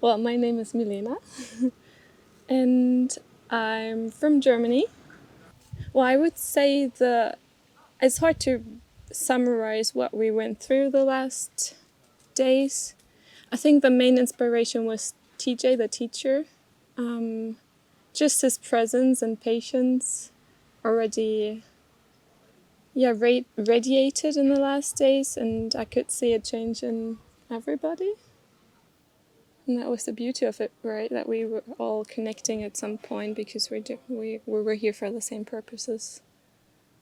Well, my name is Milena, and I'm from Germany. Well, I would say it's hard to summarize what we went through the last days. I think the main inspiration was TJ, the teacher. Um, just his presence and patience already, radiated in the last days, and I could see a change in everybody. And that was the beauty of it, right? That we were all connecting at some point because we were here for the same purposes.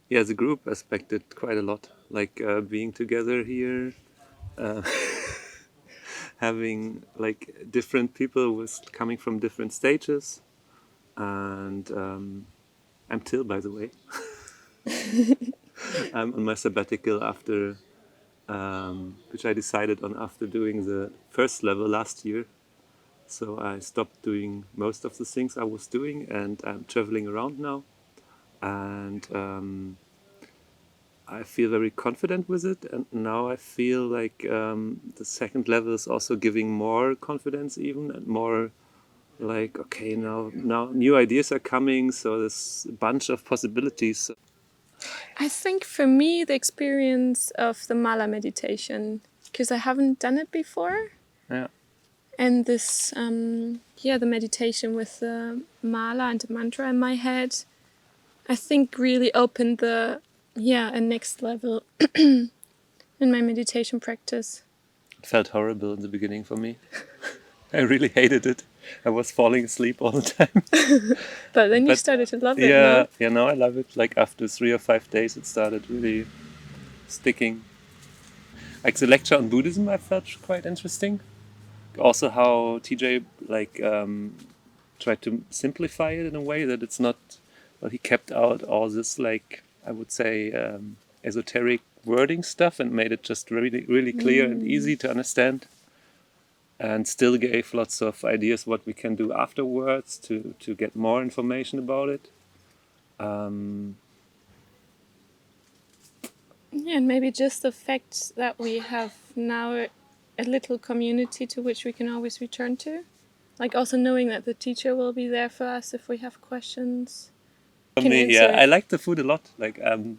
Yeah, as a group aspected quite a lot, like being together here, uh, having like different people with coming from different stages, and I'm Till, by the way. I'm on my sabbatical after, which I decided on after doing the first level last year. So I stopped doing most of the things I was doing, and I'm traveling around now, and I feel very confident with it. And now I feel like the second level is also giving more confidence, even, and more like, okay, now new ideas are coming, so there's a bunch of possibilities. I think for me, the experience of the mala meditation, because I haven't done it before, Yeah. and this, the meditation with the mala and the mantra in my head, I think really opened a next level in my meditation practice. It felt horrible in the beginning for me. I really hated it. I was falling asleep all the time. But then you started to love it, Yeah, no? yeah, now I love it. Like after 3 or 5 days, it started really sticking. Like the lecture on Buddhism, I felt quite interesting. Also, how TJ tried to simplify it in a way that it's not. Well, he kept out all this like I would say esoteric wording stuff and made it just really, really clear and easy to understand. And still gave lots of ideas what we can do afterwards to get more information about it. Yeah, and maybe just the fact that we have now a little community to which we can always return to. Like also knowing that the teacher will be there for us if we have questions. For Can me, yeah, answer. I like the food a lot. Like I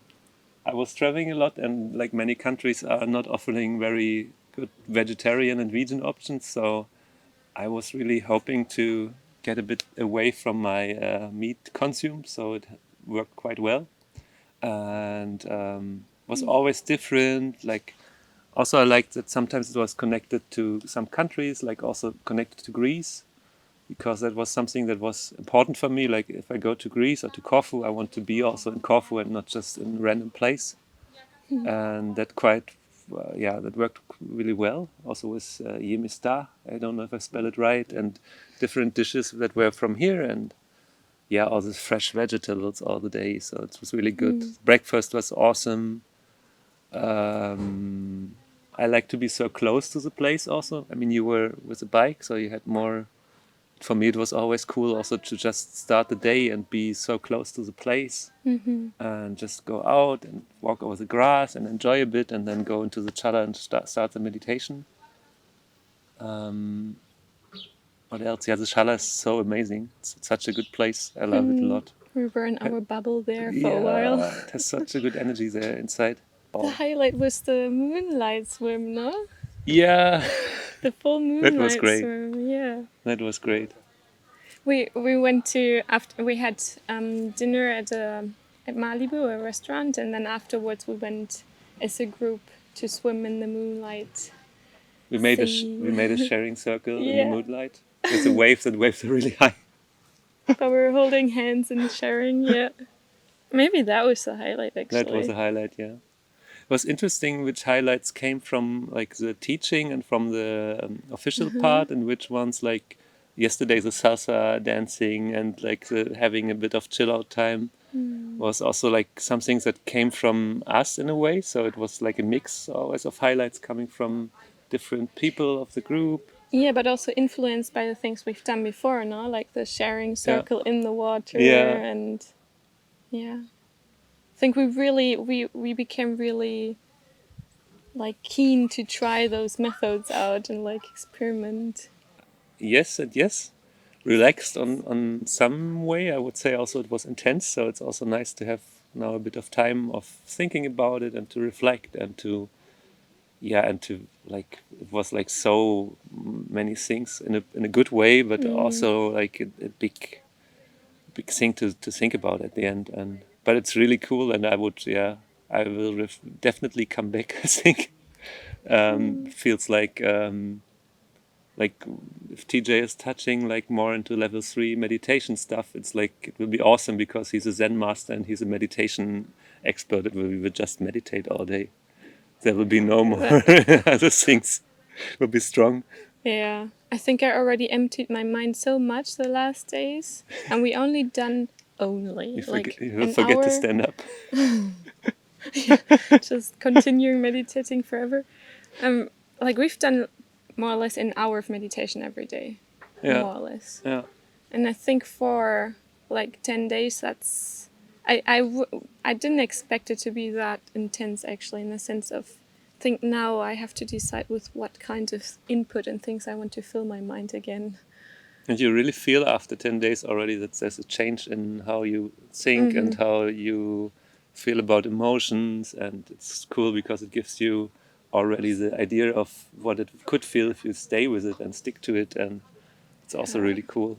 was traveling a lot, and like many countries are not offering very good vegetarian and vegan options. So I was really hoping to get a bit away from my meat consume. So it worked quite well, and was always different. Like also, I liked that sometimes it was connected to some countries, like also connected to Greece, because that was something that was important for me. Like if I go to Greece or to Corfu, I want to be also in Corfu and not just in a random place. And that that worked really well. Also with yemista, I don't know if I spell it right, and different dishes that were from here, and yeah, all these fresh vegetables all the day. So it was really good. Breakfast was awesome. I like to be so close to the place also. I mean, you were with a bike, so you had more. For me, it was always cool also to just start the day and be so close to the place and just go out and walk over the grass and enjoy a bit and then go into the chala and start the meditation. What else? Yeah, the chala is so amazing. It's such a good place. I love it a lot. We were in our bubble there for a Yeah, while. it has such a good energy there inside. The highlight was the moonlight swim, no? Yeah, The full that was moonlight great. swim, yeah. That was great. We went to after we had dinner at Malibu, a restaurant, and then afterwards we went as a group to swim in the moonlight. We made a sharing circle in the Yeah. moonlight with the waves, and waves are really high. But we were holding hands and sharing, yeah. Maybe that was the highlight, actually. That was a highlight, yeah. It was interesting which highlights came from like the teaching and from the official part, and which ones like yesterday the salsa dancing and like the having a bit of chill out time was also like some things that came from us in a way. So it was like a mix always of highlights coming from different people of the group. Yeah, but also influenced by the things we've done before, no? Like the sharing circle in the water, Yeah. and yeah. I think we became really like keen to try those methods out and like experiment. yes and yes. Relaxed on some way. I would say also it was intense, so it's also nice to have now a bit of time of thinking about it and to reflect and to and to like it was like so many things in a good way, but also like a big thing to think about at the end. And but it's really cool, and I would I will definitely come back. I think feels like if TJ is touching like more into level 3 meditation stuff, it's like it will be awesome because he's a Zen master and he's a meditation expert. It will we will just meditate all day. There will be no more other things. It will be strong. Yeah, I think I already emptied my mind so much the last days, and we only done like You will an forget to hour, stand up. just continuing meditating forever. Like we've done more or less an hour of meditation every day, Yeah, more or less. yeah. And I think for like 10 days, that's I didn't expect it to be that intense actually, in the sense of think now I have to decide with what kind of input and things I want to fill my mind again. And you really feel after 10 days already that there's a change in how you think and how you feel about emotions. And it's cool because it gives you already the idea of what it could feel if you stay with it and stick to it. And it's also really cool.